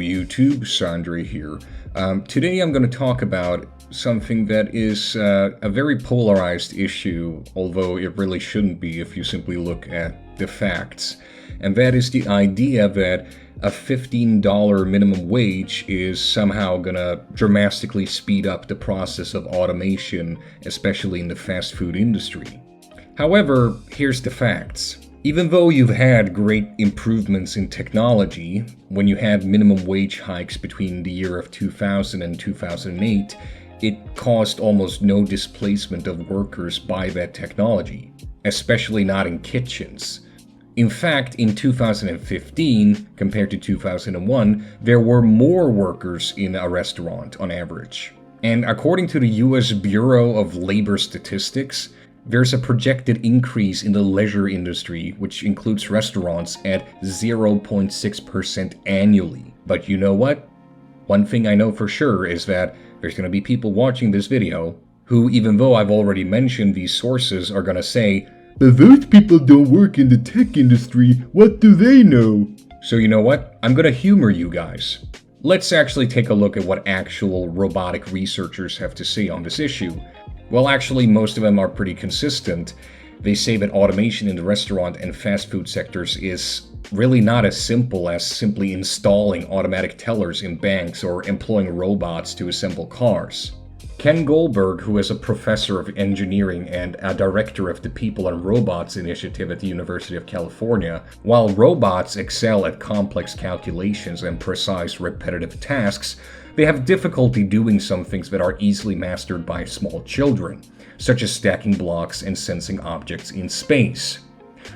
YouTube, Sandre here. Today I'm going to talk about something that is a very polarized issue, although it really shouldn't be if you simply look at the facts. And that is the idea that a $15 minimum wage is somehow going to dramatically speed up the process of automation, especially in the fast food industry. However, here's the facts. Even though you've had great improvements in technology, when you had minimum wage hikes between the year of 2000 and 2008, it caused almost no displacement of workers by that technology, especially not in kitchens. In fact, in 2015, compared to 2001, there were more workers in a restaurant on average. And according to the US Bureau of Labor Statistics, there's a projected increase in the leisure industry, which includes restaurants, at 0.6% annually. But you know what? One thing I know for sure is that there's going to be people watching this video who, even though I've already mentioned these sources, are going to say, "But those people don't work in the tech industry, what do they know?" So you know what? I'm going to humor you guys. Let's actually take a look at what actual robotic researchers have to say on this issue. Well, actually, most of them are pretty consistent. They say that automation in the restaurant and fast food sectors is really not as simple as simply installing automatic tellers in banks or employing robots to assemble cars. Ken Goldberg, who is a professor of engineering and a director of the People and Robots Initiative at the University of California, while robots excel at complex calculations and precise repetitive tasks, they have difficulty doing some things that are easily mastered by small children, such as stacking blocks and sensing objects in space.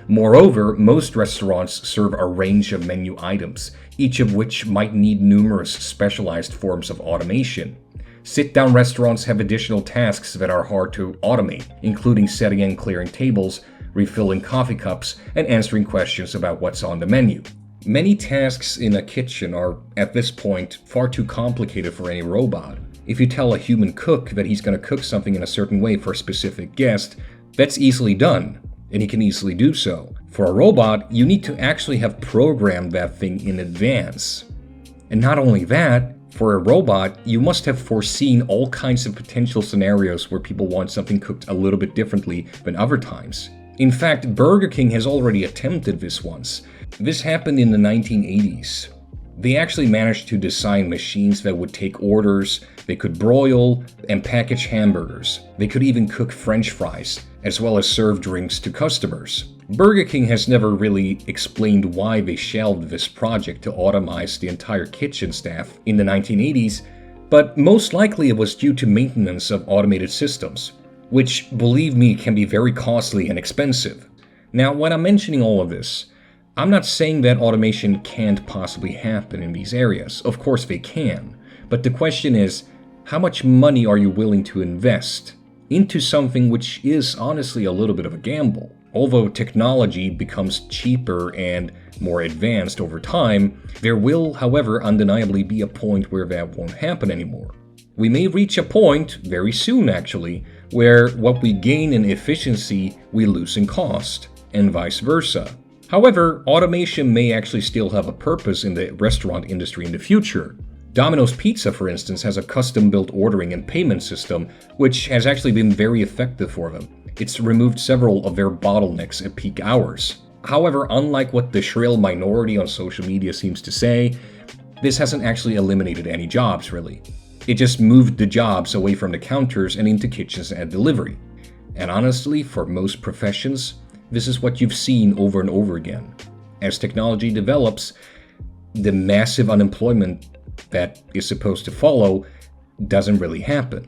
Moreover, most restaurants serve a range of menu items, each of which might need numerous specialized forms of automation. Sit-down restaurants have additional tasks that are hard to automate, including setting and clearing tables, refilling coffee cups, and answering questions about what's on the menu. Many tasks in a kitchen are, at this point, far too complicated for any robot. If you tell a human cook that he's going to cook something in a certain way for a specific guest, that's easily done, and he can easily do so. For a robot, you need to actually have programmed that thing in advance. And not only that, for a robot, you must have foreseen all kinds of potential scenarios where people want something cooked a little bit differently than other times. In fact, Burger King has already attempted this once. This happened in the 1980s. They actually managed to design machines that would take orders, they could broil and package hamburgers, they could even cook French fries, as well as serve drinks to customers. Burger King has never really explained why they shelved this project to automize the entire kitchen staff in the 1980s, but most likely it was due to maintenance of automated systems, which, believe me, can be very costly and expensive. Now, when I'm mentioning all of this, I'm not saying that automation can't possibly happen in these areas. Of course they can. But the question is, how much money are you willing to invest into something which is honestly a little bit of a gamble? Although technology becomes cheaper and more advanced over time, there will, however, undeniably be a point where that won't happen anymore. We may reach a point, very soon actually, where what we gain in efficiency we lose in cost, and vice versa. However, automation may actually still have a purpose in the restaurant industry in the future. Domino's Pizza, for instance, has a custom-built ordering and payment system, which has actually been very effective for them. It's removed several of their bottlenecks at peak hours. However, unlike what the shrill minority on social media seems to say, this hasn't actually eliminated any jobs, really. It just moved the jobs away from the counters and into kitchens and delivery. And honestly, for most professions, this is what you've seen over and over again. As technology develops, the massive unemployment that is supposed to follow doesn't really happen.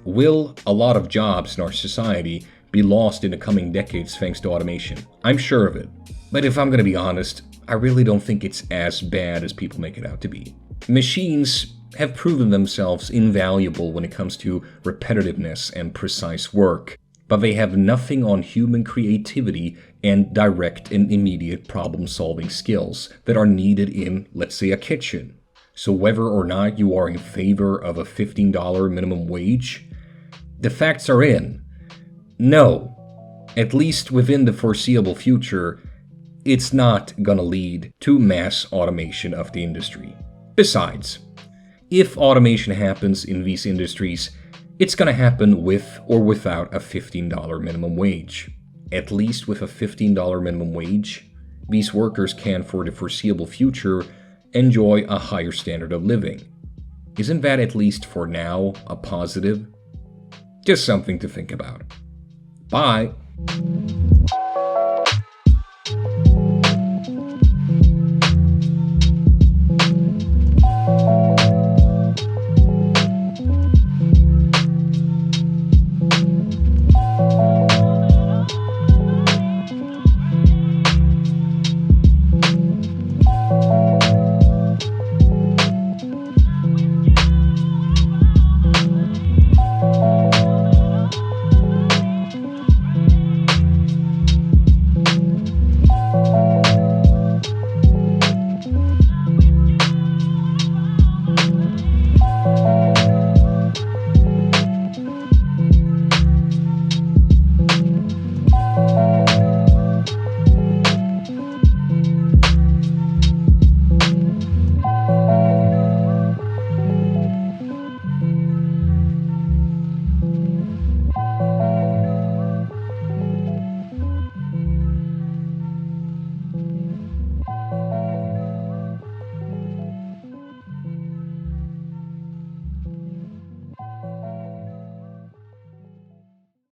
Will a lot of jobs in our society be lost in the coming decades thanks to automation? I'm sure of it. But if I'm going to be honest, I really don't think it's as bad as people make it out to be. Machines have proven themselves invaluable when it comes to repetitiveness and precise work, but they have nothing on human creativity and direct and immediate problem-solving skills that are needed in, let's say, a kitchen. So whether or not you are in favor of a $15 minimum wage, the facts are in. No, at least within the foreseeable future, it's not gonna lead to mass automation of the industry. Besides, if automation happens in these industries, it's going to happen with or without a $15 minimum wage. At least with a $15 minimum wage, these workers can, for the foreseeable future, enjoy a higher standard of living. Isn't that, at least for now, a positive? Just something to think about. Bye!